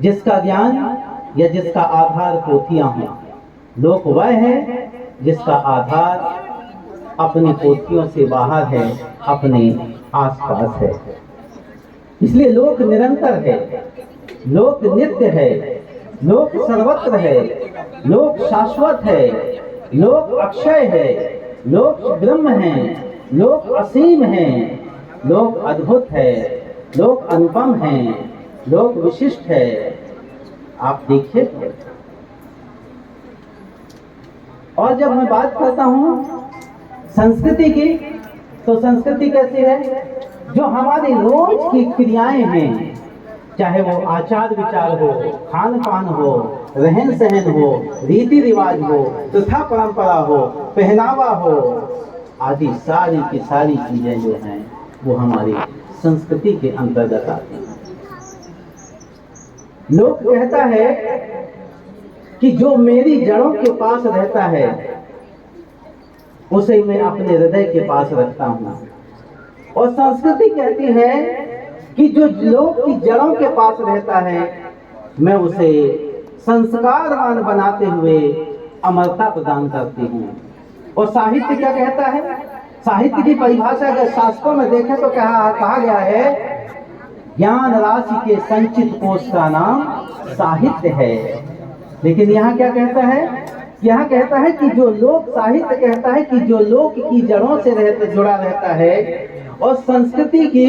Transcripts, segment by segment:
जिसका ज्ञान या जिसका आधार पोथियां हों। लोक वह है जिसका आधार अपनी पोथियों से बाहर है, अपने आसपास है। इसलिए लोक निरंतर है, लोक नित्य है, लोक सर्वत्र है, लोक शाश्वत है, लोक अक्षय है, लोक ब्रह्म है, लोक असीम है, लोक अद्भुत है, लोक अनुपम है, लोक विशिष्ट है। आप देखिए। और जब मैं बात करता हूं संस्कृति की, तो संस्कृति कैसी है? जो हमारी रोज की क्रियाएं हैं, चाहे वो आचार विचार हो, खान पान हो, रहन सहन हो, रीति रिवाज हो, तथा परंपरा हो, पहनावा हो, आदि सारी की सारी चीजें जो हैं वो हमारी संस्कृति के अंतर्गत आती हैं। लोग कहता है कि जो मेरी जड़ों के पास रहता है उसे मैं अपने हृदय के पास रखता हूं। और संस्कृति कहती है कि जो लोग की जड़ों के पास रहता है मैं उसे संस्कारवान बनाते हुए अमरता प्रदान करती हूँ। और साहित्य क्या कहता है? साहित्य की परिभाषा अगर शास्त्रों में देखें तो कहा गया है ज्ञान राशि के संचित कोश का नाम साहित्य है। लेकिन यहाँ क्या कहता है? यहाँ कहता है कि जो लोक साहित्य कहता है कि जो लोक की जड़ों से जुड़ा रहता है और संस्कृति की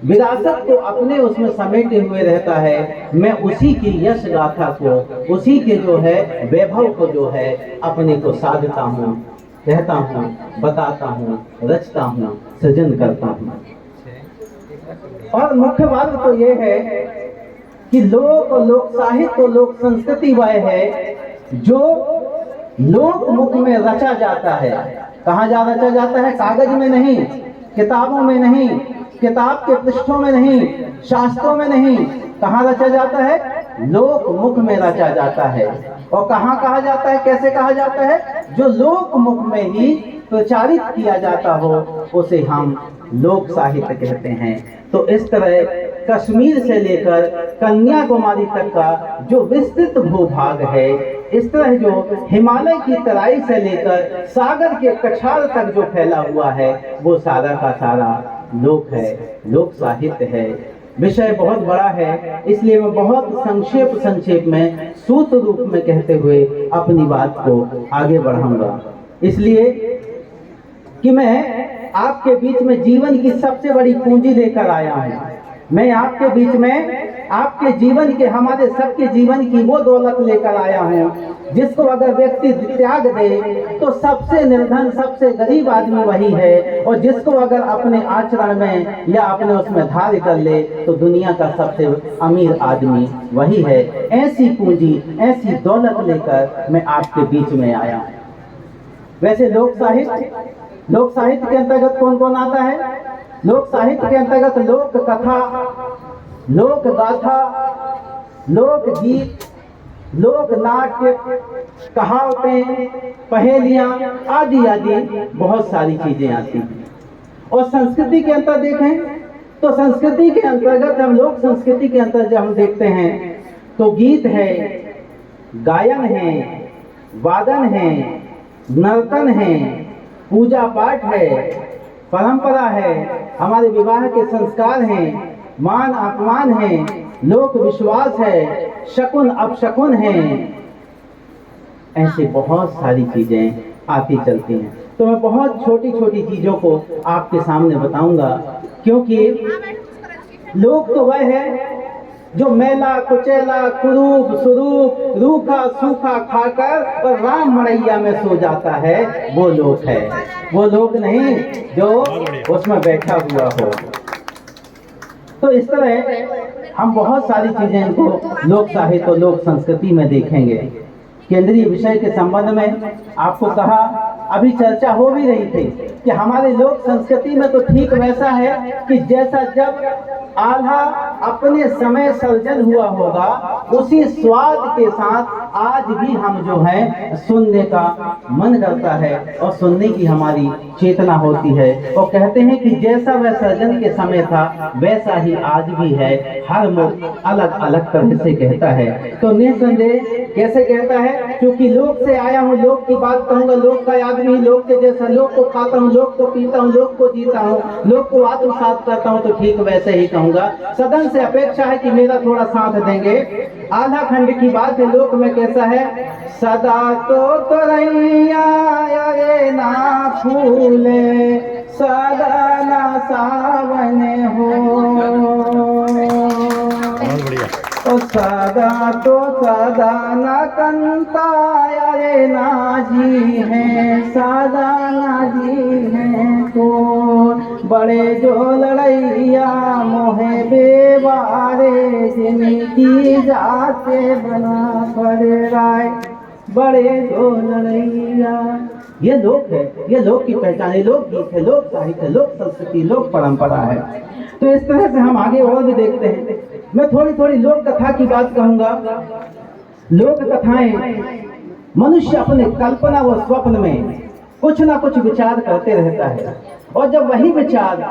विरासत को अपने उसमें समेटे हुए रहता है, मैं उसी की यश गाथा को, उसी के जो है वैभव को जो है अपने को साधता हूँ, कहता हूँ, बताता हूँ, रचता हूँ, सृजन करता हूँ। और मुख्य बात तो ये है कि लोक साहित्य और लोक संस्कृति वह है जो लोक मुख में रचा जाता है। कहाँ रचा जाता है? कागज में नहीं, किताबों में नहीं, किताब के पृष्ठों में नहीं, शास्त्रों में नहीं। कहाँ रचा जाता है? लोक मुख में रचा जाता है। और कहाँ कहा जाता है? कैसे कहा जाता है? जो लोक मुख में ही प्रचारित किया जाता हो उसे हम लोक साहित्य कहते हैं। तो इस तरह कश्मीर से लेकर कन्याकुमारी तक का जो विस्तृत भूभाग है, इस तरह जो हिमालय की तराई से लेकर सागर के कछार तक जो फैला हुआ है वो सारा का सारा लोक है, लोक साहित्य है। विषय बहुत बड़ा है, इसलिए मैं बहुत संक्षेप में सूत्र रूप में कहते हुए अपनी बात को आगे बढ़ाऊंगा। इसलिए कि मैं आपके बीच में जीवन की सबसे बड़ी पूंजी लेकर आया हूँ। मैं आपके बीच में आपके जीवन के, हमारे सबके जीवन की वो दौलत लेकर आया हूँ जिसको अगर व्यक्ति त्याग दे तो सबसे निर्धन, सबसे गरीब आदमी वही है। और जिसको अगर अपने आचरण में या अपने उसमें धार्य कर ले तो दुनिया का सबसे अमीर आदमी वही है। ऐसी पूंजी, ऐसी दौलत लेकर मैं आपके बीच में आया हूँ। वैसे लोक साहित्य के अंतर्गत कौन कौन आता है? लोक साहित्य के अंतर्गत लोक कथा, लोक गाथा, लोक गीत, लोक नाट्य, कहावतें, पहेलियां आदि आदि बहुत सारी चीजें आती हैं। और संस्कृति के अंतर देखें तो संस्कृति के अंतर्गत हम लोक संस्कृति के अंतर्गत हम देखते हैं तो गीत है, गायन है, वादन है, नर्तन है, पूजा पाठ है, परंपरा है, हमारे विवाह के संस्कार हैं, मान अपमान है, लोक विश्वास है, शकुन अपशकुन है। ऐसे बहुत सारी चीजें आती चलती हैं। तो मैं बहुत छोटी छोटी चीजों को आपके सामने बताऊंगा, क्योंकि लोक तो वह है जो मैला कुचैला कुरूप स्वरूप रूखा सूखा खाकर और राम मड़ैया में सो जाता है, वो लोक है। वो लोक नहीं जो उसमें बैठा हुआ हो। तो इस तरह हम बहुत सारी चीजें इनको लोक साहित्य और लोक संस्कृति में देखेंगे। केंद्रीय विषय के संबंध में आपको कहा, अभी चर्चा हो भी रही थी कि हमारे लोक संस्कृति में तो ठीक वैसा है कि जैसा जब आल्हा अपने समय सर्जन हुआ होगा उसी स्वाद के साथ आज भी हम जो है सुनने का मन करता है और सुनने की हमारी चेतना होती है। और कहते हैं कि जैसा वह सर्जन के समय था वैसा ही आज भी है, हर मुख अलग अलग तरह से कहता है। तो निसंदेह कैसे कहता है? क्योंकि लोक से आया हूँ, लोक की बात कहूंगा, लोक का आदमी, लोक के जैसा, लोक को खाता हूँ, लोक को पीता हूँ, लोक को जीता हूँ, लोक को आत्मसात करता हूँ, तो ठीक वैसे ही कहूंगा। सदन से अपेक्षा है कि मेरा थोड़ा साथ देंगे। आधा खंड की बात है। लोक में कैसा है? सदा तो तरैया अरे ना फूले, सदा ना सावन हो, सदा तो सदा न कंता अरे नाजी है, सदा नाजी है तो बड़े जो लड़ैया मोहे बेवारे, जिनकी जाते बना पड़े राय, बड़े जो लड़ैया। ये लोक है, ये लोक की पहचान है, लोक गीत है, लोक साहित्य, लोक संस्कृति, लोक परंपरा है। तो इस तरह से हम आगे और भी देखते हैं। मैं थोड़ी थोड़ी लोक कथा की बात कहूंगा। लोक कथाएं, मनुष्य अपने कल्पना व स्वप्न में कुछ ना कुछ विचार करते रहता है, और जब वही विचार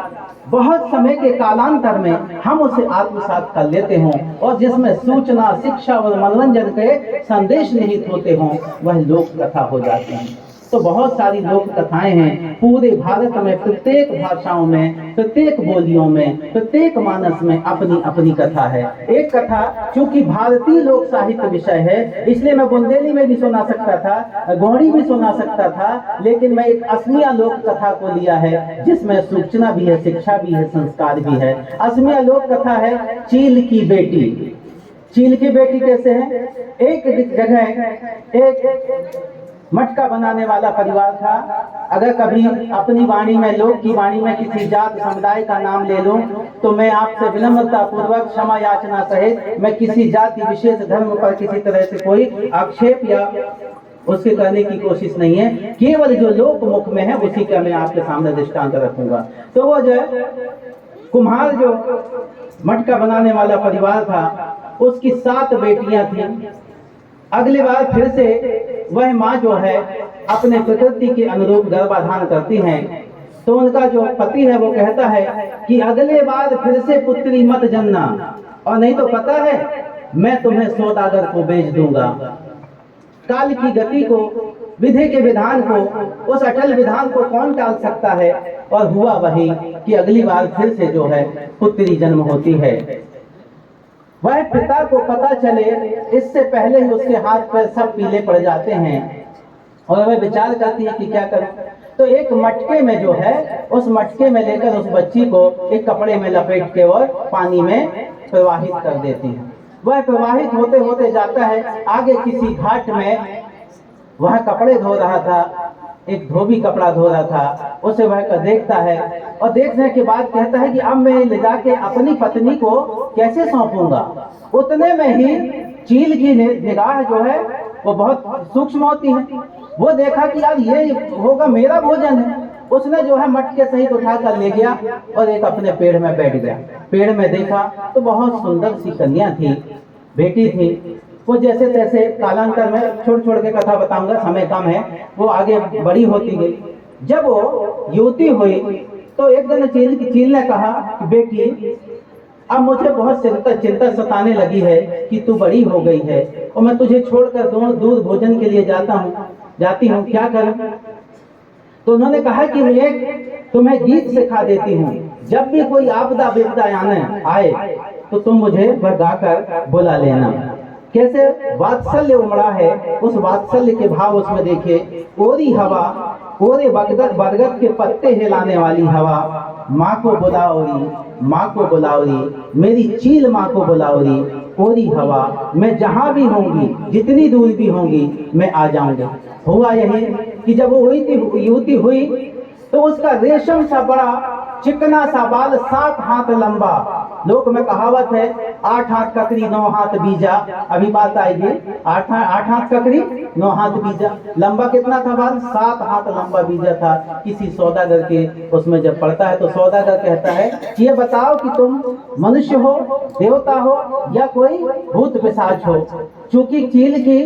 बहुत समय के कालांतर में हम उसे आत्मसात कर लेते हों और जिसमें सूचना, शिक्षा और मनोरंजन के संदेश निहित होते हों, वह लोक कथा हो जाती है। तो बहुत सारी लोक कथाएं हैं पूरे भारत में, प्रत्येक भाषाओं में, प्रत्येक बोलियों में, प्रत्येक मानस में अपनी अपनी कथा है। एक कथा चूंकि भारतीय लोक साहित्य विषय है, इसलिए मैं बुंदेली में भी सुना सकता था, गौड़ी भी सुना सकता था, लेकिन मैं एक असमिया लोक कथा को लिया है जिसमें सूचना भी है, शिक्षा भी है, संस्कार भी है। असमिया लोक कथा है चील की बेटी। चील की बेटी कैसे है? एक जगह एक मटका बनाने वाला परिवार था। अगर कभी अपनी वाणी में, लोक की वाणी में किसी जात समुदाय का नाम ले लूं तो मैं आपसे विनम्रता पूर्वक क्षमा याचना सहित, मैं किसी जाति विशेष धर्म पर किसी तरह से कोई आक्षेप या उसके करने की कोशिश नहीं है, केवल जो लोक मुख में है उसी का मैं आपके सामने दृष्टांत रखूंगा। तो वो जो कुम्हार, जो मटका बनाने वाला परिवार था, उसकी 7 बेटियां थी। अगली बार फिर से वह माँ जो है अपने प्रकृति के अनुरूप गर्भाधान करती हैं, तो उनका जो पति है वो कहता है कि अगले बार फिर से पुत्री मत जन्ना, और नहीं तो पता है मैं तुम्हें सौदागर को बेच दूंगा। काल की गति को, विधि के विधान को, उस अटल विधान को कौन टाल सकता है? और हुआ वही कि अगली बार फिर से जो है पुत्री जन्म होती है। वह पिता को पता चले इससे पहले ही उसके हाथ पैर सब पीले पड़ जाते हैं और वह विचार करती है कि क्या करूं। तो एक मटके में जो है, उस मटके में लेकर उस बच्ची को एक कपड़े में लपेट के और पानी में प्रवाहित कर देती है। वह प्रवाहित होते होते जाता है आगे किसी घाट में। वह कपड़े धो रहा था, एक धोबी कपड़ा धो रहा था, उसे वह देखता है और देखने के बाद कहता है कि अब मैं ले जाके अपनी पत्नी को कैसे सौंपूंगा। उतने में ही चील की निगाह जो है वो बहुत सूक्ष्म होती है। वो देखा कि यार ये होगा मेरा भोजन है। उसने जो है मटके सहित उठा कर ले गया और एक अपने पेड़ में बैठ गया। पेड़ में देखा तो बहुत सुंदर सी कन्या थी, बेटी थी। वो जैसे तैसे कालांतर में छोड़ के कथा बताऊंगा, समय कम है, वो आगे बड़ी होती गई। जब वो युवती हुई तो एक दिन चील ने कहा कि बेटी अब मुझे बहुत चिंता सताने लगी है कि तू बड़ी हो गई है और मैं तुझे छोड़कर दूर भोजन के लिए जाती हूँ, क्या करूं? तो उन्होंने कहा कि मैं तुम्हें गीत सिखा देती हूँ, जब भी कोई आपदा विपदा आए तो तुम मुझे वह गाकर बुला लेना। कैसे वात्सल्य उमड़ा है, उस वात्सल्य के भाव उसमें देखे। ओरी हवा, ओरे बरगद के पत्ते हिलाने वाली हवा, माँ को बुलाओरी, माँ को बुलाओरी, मेरी चील माँ को बुलाओरी। ओरी हवा, मैं जहाँ भी होंगी, जितनी दूर भी होंगी, मैं आ जाऊंगी। हुआ यही कि जब वो युवती हुई तो उसका रेशम सा बड़ा चिकना सा बाल 7 हाथ लंबा लोक में कहावत है, 8 हाथ ककड़ी 9 हाथ बीजा। अभी बात आएगी, 8 हाथ ककड़ी 9 हाथ बीजा। लंबा कितना था बाल? 7 हाथ लंबा बीजा था। किसी सौदागर के उसमें जब पड़ता है तो सौदागर कहता है, ये बताओ कि तुम मनुष्य हो, देवता हो, या कोई भूत पिशाच हो। चूंकि चील की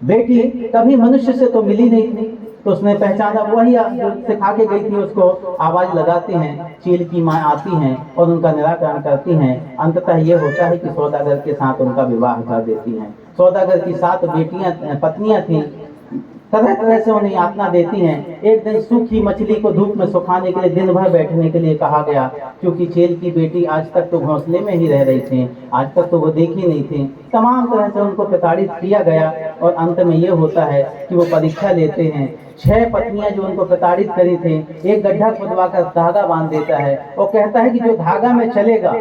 बेटी कभी मनुष्य से तो मिली नहीं थी, तो उसने पहचाना, वही सिखा के गई थी उसको। आवाज लगाते हैं, चील की माँ आती हैं और उनका निराकरण करती हैं। अंततः ये होता है कि सौदागर के साथ उनका विवाह कर देती हैं। सौदागर की 7 बेटियां पत्नियां थीं, तरह तरह से उन्हें यातना देती हैं। एक दिन सूखी मछली को धूप में सुखाने के लिए दिन भर बैठने के लिए कहा गया, क्योंकि चील की बेटी आज तक तो घोंसले में ही रह रही थी, आज तक तो वो देखी नहीं थी। तमाम तरह से उनको प्रताड़ित किया गया और अंत में ये होता है कि वो परीक्षा लेते हैं। 6 पत्नियां जो उनको प्रताड़ित करी थी, एक गड्ढा खुदवा कर धागा बांध देता है और कहता है कि जो धागा में चलेगा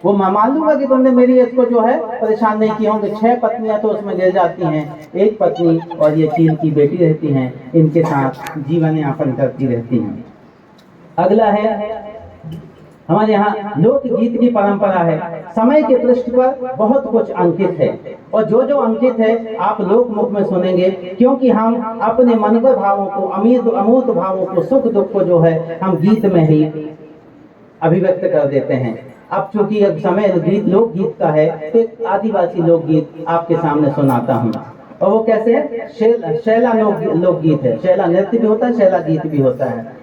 वो मैं मान लूंगा कि तुमने मेरी इसको जो है परेशान नहीं किया होंगे। 6 पत्नियां तो उसमें गिर जाती हैं, एक पत्नी और ये चील की बेटी रहती हैं, इनके साथ जीवन यापन करती रहती हैं। अगला है हमारे यहाँ लोकगीत की परंपरा है। समय के पृष्ठ पर बहुत कुछ अंकित है और जो जो अंकित है आप लोक मुख में सुनेंगे, क्योंकि हम अपने मन के भावों को, अमूर्त भावों को, सुख दुख को जो है हम गीत में ही अभिव्यक्त कर देते हैं। अब चूंकि अब समय गीत लोकगीत का है तो एक आदिवासी लोकगीत आपके सामने सुनाता हूँ। और वो कैसे है? शैला लोकगीत है। शैला नृत्य भी होता है, शैला गीत भी होता है।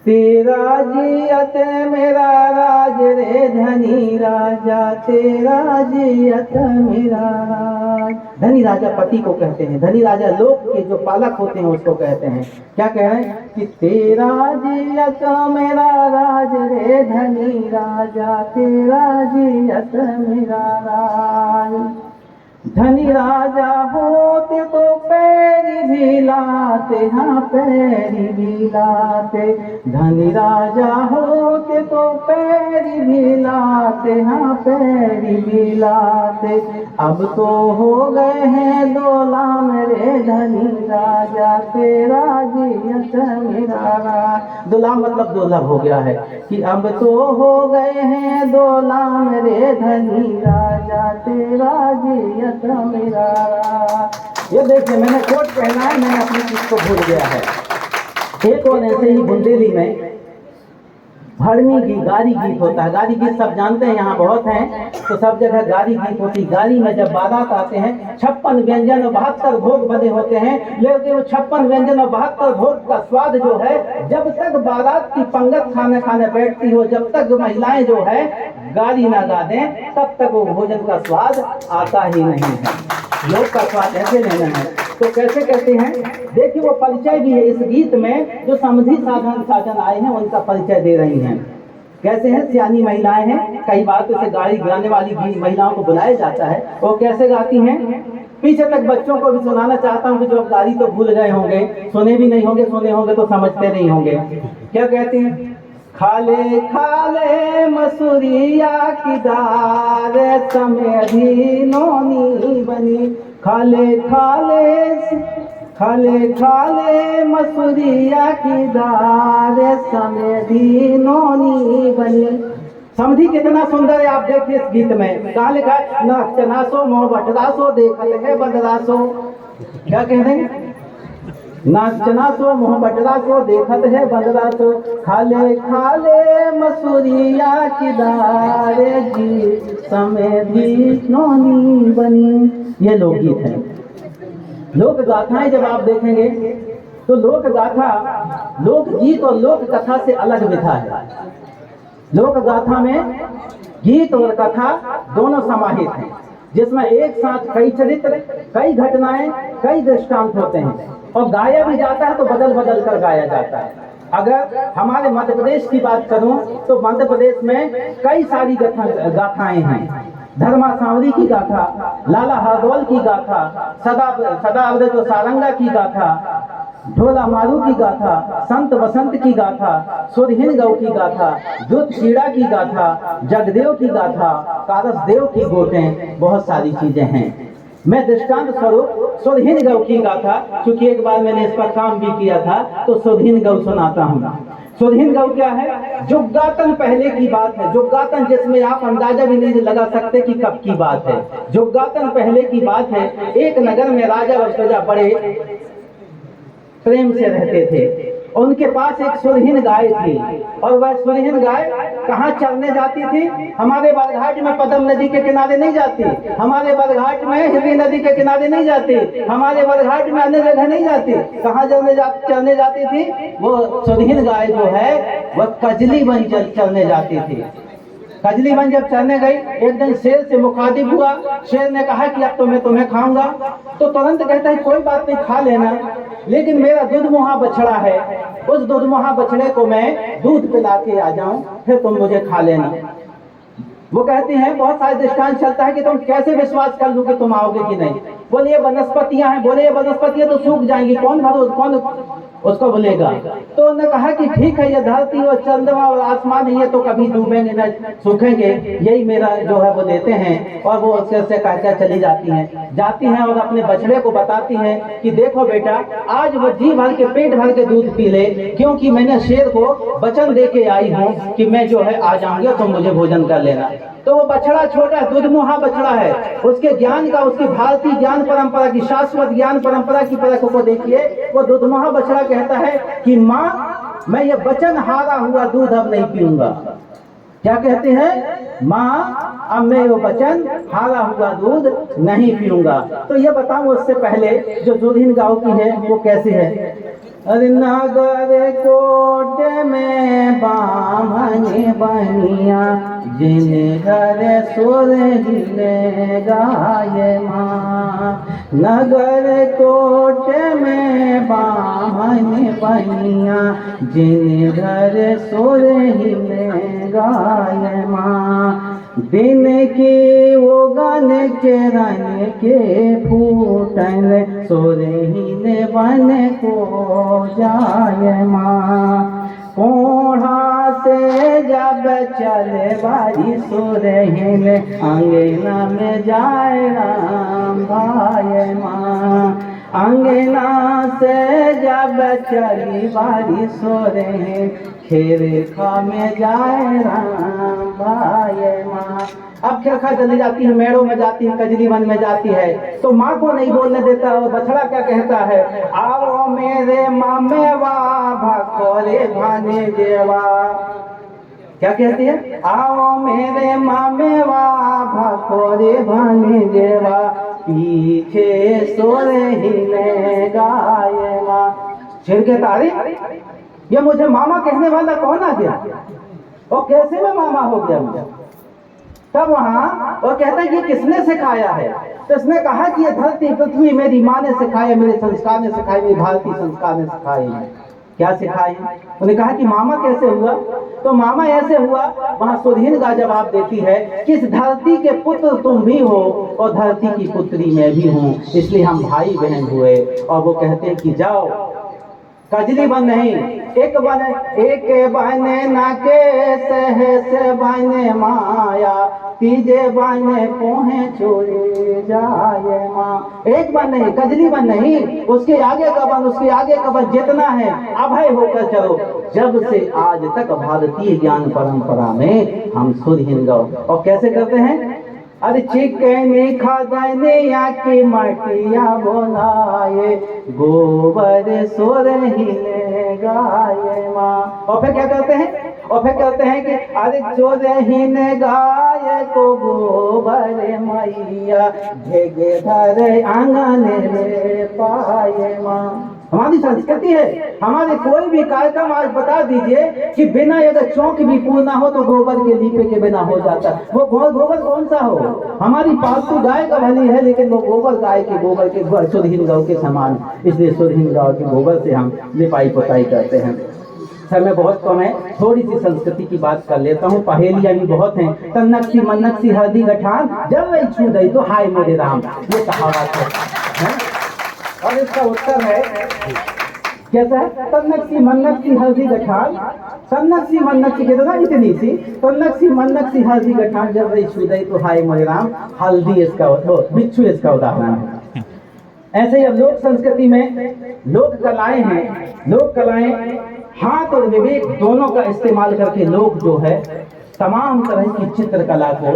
तेरा जियत मेरा राज रे धनी राजा, तेरा जियत मेरा राज। धनी राजा पति को कहते हैं, धनी राजा लोक के जो पालक होते हैं उसको कहते हैं। क्या कह रहे हैं कि तेरा जियत मेरा राज रे धनी राजा, तेरा जियत मेरा राज। धनी राजा होते तो पैरी भी लाते, हाँ पैरी भी लाते। धनी राजा होते तो पैरी भी लाते, हाँ पैरी भी लाते। अब तो हो गए हैं दोला मेरे धनी राजा, तेरा जियत मेरा राज। दोला मतलब दुर्लभ हो गया है कि अब तो हो गए हैं दोला मेरे धनी राजा, तेरा जियत मेरा। ये देखिए मैंने कोट पहना है, मैंने अपनी चीज को भूल गया है। एक और ऐसे ही बुंदेली में भड़नी गीत, गारी गीत होता है। गारी गीत सब जानते हैं, यहाँ बहुत हैं, तो सब जगह गारी गीत होती है। गारी में जब बारात आते हैं 56 व्यंजन और 72 भोग बने होते हैं, लेकिन वो 56 व्यंजन और 72 भोग का स्वाद जो है, जब तक बारात की पंगत खाने बैठती हो, जब तक महिलाएं जो है गारी ना गा दें, तब तक वो भोजन का स्वाद आता ही नहीं है। लोक का स्वाद ऐसे लेना है। तो कैसे कहते हैं, देखिए वो परिचय भी है इस गीत में। जो समधी साधन आए हैं उनका परिचय दे रही हैं। कैसे हैं? सियानी महिलाएं हैं, कई बार तो इसे गाड़ी गाने वाली महिलाओं को बुलाया जाता है। वो कैसे गाती हैं? पीछे तक बच्चों को भी सुनाना चाहता हूँ कि जो गाड़ी तो भूल गए होंगे, सुने भी नहीं होंगे, सुने होंगे तो समझते नहीं होंगे। क्या कहती हैं? खाले खाले मसूरिया की दाल, समधी नोनी बनी। खाले खाले मसूरिया की दाल, समधी नोनी बनी। समधी कितना सुंदर है आप देखिए इस गीत में। काले का नाचनासो मोह बटरासो, देखत है बदरासो। क्या कह रहे हैं? नाचनासो मोह बटरासो, देखत है बदरासो। खाले खाले मसूरिया की दाल, जी समधी नोनी बनी। ये लोकगीत है। लोक गाथाएं जब आप देखेंगे तो लोक गाथा लोकगीत और लोक कथा से अलग विधा है। लोक गाथा में गीत और कथा दोनों समाहित हैं, जिसमें एक साथ कई चरित्र, कई घटनाएं, कई दृष्टांत होते हैं और गाया भी जाता है तो बदल बदल कर गाया जाता है। अगर हमारे मध्य प्रदेश की बात करूं तो मध्य प्रदेश में कई सारी गाथाएं हैं। धर्मा सांवरी की गाथा, लाला हरदौल की गाथा, सदा जो सारंगा की गाथा, ढोला मारू की गाथा, संत वसंत की गाथा, सुरहीन गौ की गाथा, दूत कीड़ा की गाथा, जगदेव की गाथा, कारसदेव की गोटें, बहुत सारी चीजें हैं। मैं दृष्टांत स्वरूप सुरहीन गौ की गाथा, क्योंकि एक बार मैंने इस पर काम भी किया था, तो सुरहीन गौ सुनाता हूँ। सुरहीन गौ क्या है? जुगातन पहले की बात है, जुगातन जिसमें आप अंदाजा भी नहीं लगा सकते कि कब की बात है। जुगातन पहले की बात है। एक नगर में राजा और प्रजा बड़े प्रेम से रहते थे। उनके पास एक सुरहीन गाय थी और वह सुरहीन गाय कहाँ चरने जाती थी? हमारे बरघाट में पद्म नदी के किनारे नहीं जाती, हमारे बरघाट में हिरनी नदी के किनारे नहीं जाती, हमारे बरघाट में अन्य जगह नहीं जाती। कहाँ चरने जाती थी? वो सुरहीन गाय जो है वह कजली बन चरने जाती थी। कजली बन जब चरने गई, एक दिन शेर से मुखातिब हुआ। शेर ने कहा कि अब तो मैं तुम्हें खाऊंगा। तो तुरंत कहता है कोई बात नहीं, खा लेना, लेकिन मेरा दुधमुहा बछड़ा है, उस दुधमुहा बछड़े को मैं दूध पिला के आ जाऊं, फिर तुम मुझे खा लेना। वो कहती हैं, बहुत सारे दृष्टांत चलता है कि तुम कैसे विश्वास कर लूं कि तुम आओगे कि नहीं। बोले ये वनस्पतियां हैं, बोले ये वनस्पतियां तो सूख जाएंगी, कौन उसको बोलेगा। तो उन्होंने कहा कि ठीक है, ये धरती और चंद्रमा और आसमान ये तो कभी डूबेंगे न सूखेंगे, यही मेरा जो है वो देते हैं। और वो उससे कहकर चली जाती हैं और अपने बछड़े को बताती हैं कि देखो बेटा, आज वो जी भर के पेट भर के दूध पी ले, क्योंकि मैंने शेर को वचन दे के आई हूँ कि मैं जो है आ जाऊंगी और तुम मुझे भोजन कर लेना। तो वो बछड़ा छोटा दुधमुहा बछड़ा है, उसके ज्ञान का, उसकी भारतीय ज्ञान परंपरा की, शाश्वत ज्ञान परंपरा की परख को देखिए। वो दुधमुहा बछड़ा कहता है कि माँ, मैं ये वचन हारा हुआ दूध अब नहीं पीऊंगा। क्या कहते हैं? माँ, अब मैं वो वचन हारा हुआ दूध नहीं पीऊंगा। तो ये बताऊं उससे पहले जो सुरहीन गौ की है वो कैसे है। अरे नगर कोट में बामन बनिया, जिन घर सुरहीन गाय माँ। नगर कोट में बामन बनिया, जिन घर सुरहीन गाय माँ। दिन की वो गान के रन के फूटन, सुरहीन बन को जाय माँ। कोढ़ा से जब चले बारी सुरहीन, अंगना में जाए राम भाई माँ। अंगना से जब चली बारी सुरहीन, खेर खा में जाए राम भाई माँ। अब खेरखा चली जाती है, मेड़ों में जाती है, कजली वन में जाती है, तो माँ को नहीं बोलने देता। और बछड़ा क्या कहता है? आओ मेरे मामेवा, भकोरे भाने जेवा। क्या कहती है? आओ मेरे मामेवा, भकोरे भाने जेवा, पीछे सुरहीन गाय माँ। शेर कहता, अरे ये मुझे मामा कहने वाला कौन आ गया, और कैसे मैं मामा हो गया मुझे? तब वहां वो कहता है कि किसने सिखाया है? तो इसने कहा कि ये धरती पृथ्वी मेरी माँ ने सिखाया, मेरे संस्कार ने सिखाई, मेरे भारतीय संस्कार ने सिखाई। क्या सिखाई? उन्होंने कहा कि मामा कैसे हुआ? तो मामा ऐसे हुआ। वहां सुरहीन का जवाब देती है कि इस धरती के पुत्र तुम भी हो और धरती की पुत्री मैं भी हूँ, इसलिए हम भाई बहन हुए। और वो कहते हैं कि जाओ, कजली बन नहीं, एक बन ना के सहस बन माया, तीजे बन पोहे छोड़े जाए माँ। एक बन नहीं, कजली बन नहीं, उसके आगे का बन, उसके आगे का बन जितना है अभय होकर चलो। जब से आज तक भारतीय ज्ञान परंपरा में हम सुरहीन गौ। और कैसे करते हैं? अरे चिकनी खदने या की मटिया बोलाए, गोबर सुरहीन गाय माँ। और फिर क्या करते हैं? और फिर कहते हैं कि अरे सुरहीन गाय को गोबर मैया, भेगे धरे आंगन में पाए माँ। हमारी संस्कृति है। हमारे कोई भी कार्यक्रम आज बता दीजिए कि बिना अगर चौक भी पूर्ण हो तो गोबर के लीपे के बिना हो जाता। वो गोबर कौन सा हो? हमारी पालतू गाय का भली है, लेकिन वो गोबर गाय के गोबर के सुरहीन गौ के समान। इसलिए सुरहीन गौ के गोबर से हम लिपाई पोताई करते हैं। समय बहुत कम है, थोड़ी सी संस्कृति की बात कर लेता हूँ। पहेलियां भी बहुत हैं। तन्नक्सी मन्नक्सी हल्दी गठान, जब वही छू गई तो हाय मोरे राम, ये कहावत है। और इसका उत्तर है कैसा है? तन्नक्सी मन्नक्सी हल्दी गठान, तन्नक्सी मन्नक्सी कहते ना इतनी सी, तन्नक्सी मन्नक्सी हल्दी गठान, जब वही छू गई तो हाय मोरे राम। हल्दी इसका बिच्छू इसका उदाहरण है। ऐसे ही अब लोक संस्कृति में लोक कलाएं हैं। लोक कलाएं हाथ और विवेक दोनों का इस्तेमाल करके लोग जो है तमाम तरह की चित्रकला को,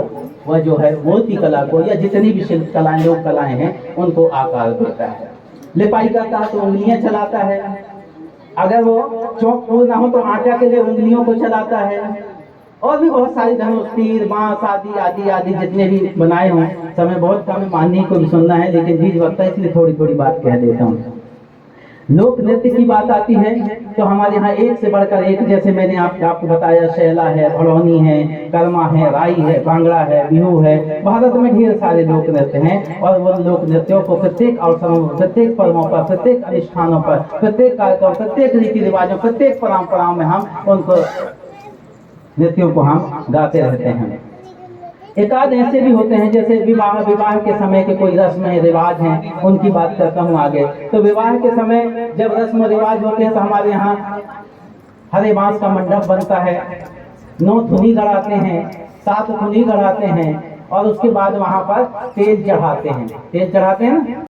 वह जो है मूर्ति कला को, या जितनी भी शिल्प कलाएं लोक कलाएं हैं उनको आकार देता है। लिपाई करता है तो उंगलियां चलाता है, अगर वो चौक पूर्ण ना हो तो आटा के लिए उंगलियों को चलाता है, और भी बहुत सारी धनुष, तीर, बांस आदि आदि आदि जितने भी बनाए हों। समय बहुत कम माननी को भी सुनना है, लेकिन बीच वक्त है इसलिए थोड़ी थोड़ी बात कह देता हूँ। लोक नृत्य की बात आती है तो हमारे यहाँ एक से बढ़कर एक, जैसे मैंने आपको बताया, शैला है, भड़ौनी है, कर्मा है, राई है, भांगड़ा है, बिहू है। भारत में ढेर सारे लोक नृत्य हैं, और वो लोक नृत्यों को प्रत्येक अवसरों पर, प्रत्येक पर्वों पर, प्रत्येक अनुष्ठानों पर, प्रत्येक कार्यक्रम, प्रत्येक रीति रिवाजों, प्रत्येक परंपराओं में हम उनको नृत्यों को हम गाते रहते हैं। एक आध ऐसे भी होते हैं जैसे विवाह के समय के कोई रस्म है, रिवाज हैं, उनकी बात करता हूँ आगे। तो विवाह के समय जब रस्म रिवाज होते हैं तो हमारे यहाँ हरे बांस का मंडप बनता है, 9 धुनी गड़ाते हैं, 7 धुनी गड़ाते हैं, और उसके बाद वहाँ पर तेल चढ़ाते हैं। तेल चढ़ाते हैं ना,